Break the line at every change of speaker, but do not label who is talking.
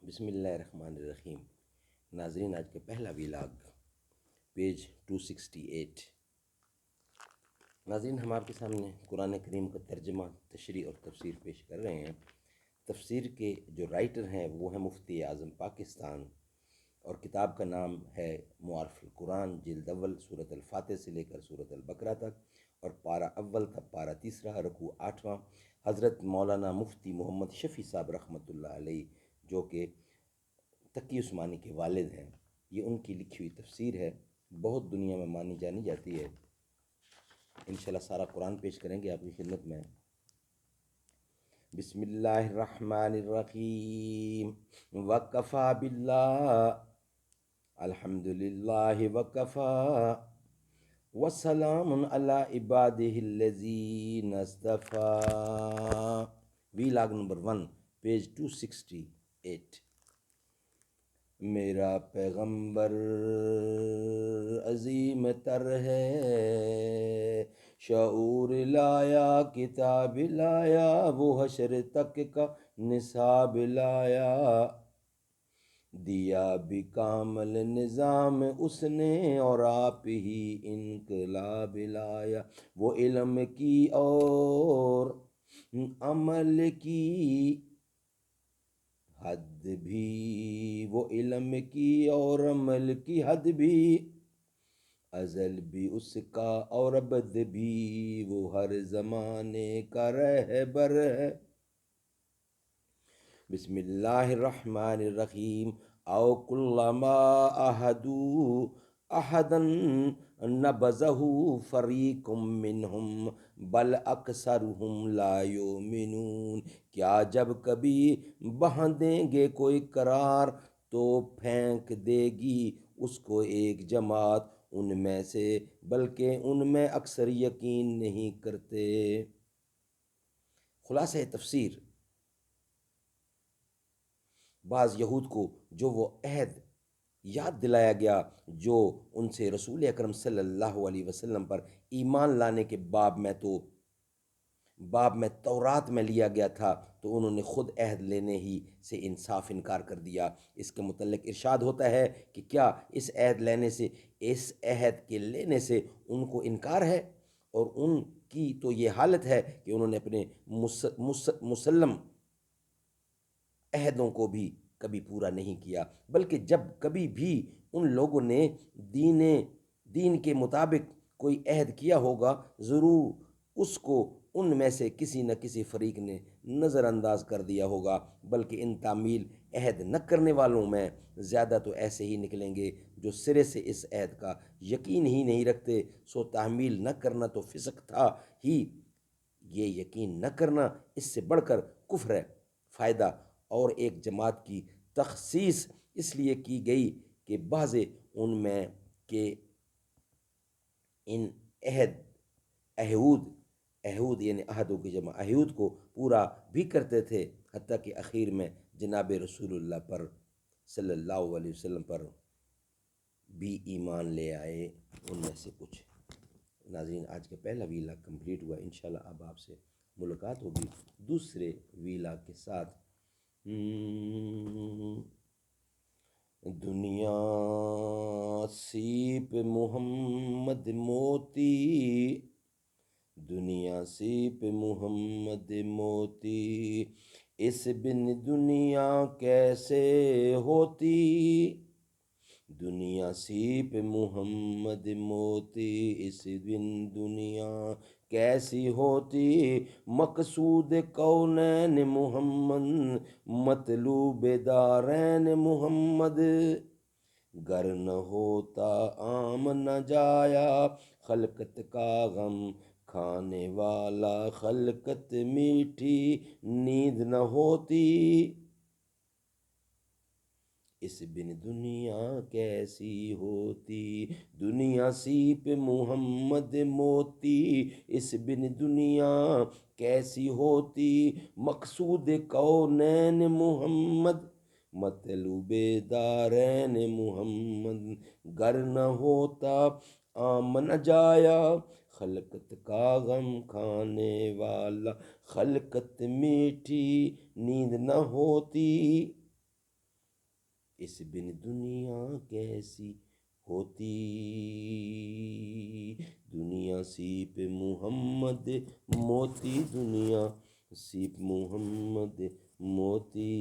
بسم اللہ الرحمن الرحیم۔ ناظرین، آج کا پہلا ویلاگ پیج 268۔ ناظرین، ہم آپ کے سامنے قرآن کریم کا ترجمہ، تشریح اور تفسیر پیش کر رہے ہیں۔ تفسیر کے جو رائٹر ہیں وہ ہیں مفتی اعظم پاکستان، اور کتاب کا نام ہے معارف القرآن، جلد اول، سورۃ الفاتح سے لے کر سورۃ البقرہ تک، اور پارہ اول تھا پارہ تیسرا، رکوع 8واں۔ حضرت مولانا مفتی محمد شفیع صاحب رحمۃ اللہ علیہ، جو کہ تقی عثمانی کے والد ہیں، یہ ان کی لکھی ہوئی تفسیر ہے، بہت دنیا میں مانی جانی جاتی ہے۔ انشاءاللہ سارا قرآن پیش کریں گے آپ کی خدمت میں۔ بسم اللہ الرحمن الرحیم۔ وکفا باللہ، الحمدللہ وکفا، وسلام علی عبادہ الذین اصطفیٰ۔ Vlog number 1، page 268۔ میرا پیغمبر عظیم تر ہے، شعور لایا، کتاب لایا، وہ حشر تک کا نصاب لایا، دیا بھی کامل نظام اس نے، اور آپ ہی انقلاب لایا، وہ علم کی اور عمل کی حد بھی، وہ علم کی اور عمل کی حد بھی، ازل بھی اس کا اور ابد بھی، وہ ہر زمانے کا رہبر ہے۔ بسم اللہ الرحمن الرحیم۔ او کلما احدوا احدا نبذہ فریق منہم بل اکثرہم لا یؤمنون۔ کیا جب کبھی باندھیں گے کوئی قرار تو پھینک دے گی اس کو ایک جماعت ان میں سے، بلکہ ان میں اکثر یقین نہیں کرتے۔ خلاصہ تفسیر، بعض یہود کو جو وہ عہد یاد دلایا گیا جو ان سے رسول اکرم صلی اللہ علیہ وسلم پر ایمان لانے کے باب میں تورات میں لیا گیا تھا، تو انہوں نے خود عہد لینے ہی سے صاف انکار کر دیا۔ اس کے متعلق ارشاد ہوتا ہے کہ کیا اس عہد کے لینے سے ان کو انکار ہے؟ اور ان کی تو یہ حالت ہے کہ انہوں نے اپنے مسلم عہدوں کو بھی کبھی پورا نہیں کیا، بلکہ جب کبھی بھی ان لوگوں نے دین کے مطابق کوئی عہد کیا ہوگا، ضرور اس کو ان میں سے کسی نہ کسی فریق نے نظر انداز کر دیا ہوگا، بلکہ ان تعمیل عہد نہ کرنے والوں میں زیادہ تو ایسے ہی نکلیں گے جو سرے سے اس عہد کا یقین ہی نہیں رکھتے۔ سو تعمیل نہ کرنا تو فسق تھا ہی، یہ یقین نہ کرنا اس سے بڑھ کر کفر ہے۔ فائدہ اور ایک جماعت کی تخصیص اس لیے کی گئی کہ بعض ان میں کہ ان عہود یعنی عہدوں کی جمع عہود کو پورا بھی کرتے تھے، حتیٰ کہ اخیر میں جناب رسول اللہ پر صلی اللہ علیہ وسلم پر بھی ایمان لے آئے ان میں سے کچھ۔ ناظرین، آج کا پہلا ویلاگ کمپلیٹ ہوا۔ انشاءاللہ اب آپ سے ملاقات ہوگی دوسرے ویلاگ کے ساتھ۔ دنیا سیپ محمد موتی، دنیا سیپ محمد موتی، اس بن دنیا کیسے ہوتی، دنیا سیپ محمد موتی، اس بن دنیا کیسی ہوتی، مقصود کونین محمد، مطلوب دارین محمد، گر نہ ہوتا عام نہ جایا، خلقت کا غم کھانے والا، خلقت میٹھی نیند نہ ہوتی، اس بن دنیا کیسی ہوتی، دنیا سیپ محمد موتی، اس بن دنیا کیسی ہوتی، مقصود کونین محمد، مطلوب دارین محمد، گر نہ ہوتا عام نہ جایا، خلقت کا غم کھانے والا، خلقت میٹھی نیند نہ ہوتی۔ اس بن دنیا کیسی ہوتی، دنیا سیپ محمد موتی، دنیا سیپ محمد موتی۔